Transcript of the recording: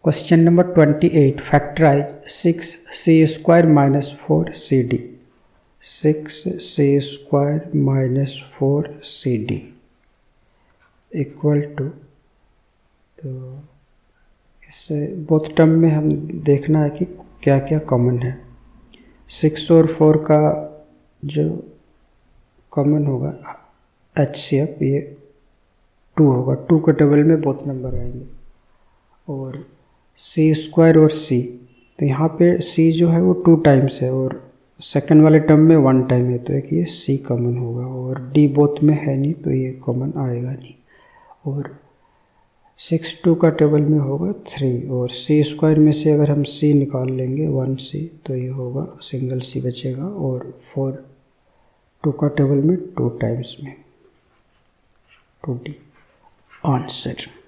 Question number 28. Factorize 6c square minus 4cd. 6c square minus 4cd equal to, तो इससे both term में हम देखना है कि क्या क्या कॉमन है। 6 और 4 का जो कॉमन होगा HCF ये 2 होगा। 2 के टेबल में बोथ नंबर आएंगे। और c स्क्वायर और c, तो यहाँ पे c जो है वो 2 टाइम्स है और सेकंड वाले टर्म में 1 टाइम है, तो एक ये c कॉमन होगा। और d बोथ में है नहीं, तो ये कॉमन आएगा नहीं। और 6 2 का टेबल में होगा 3, और c स्क्वायर में से अगर हम c निकाल लेंगे 1c, तो ये होगा सिंगल c बचेगा। और 4 2 का टेबल में 2 टाइम्स में 2d आंसर।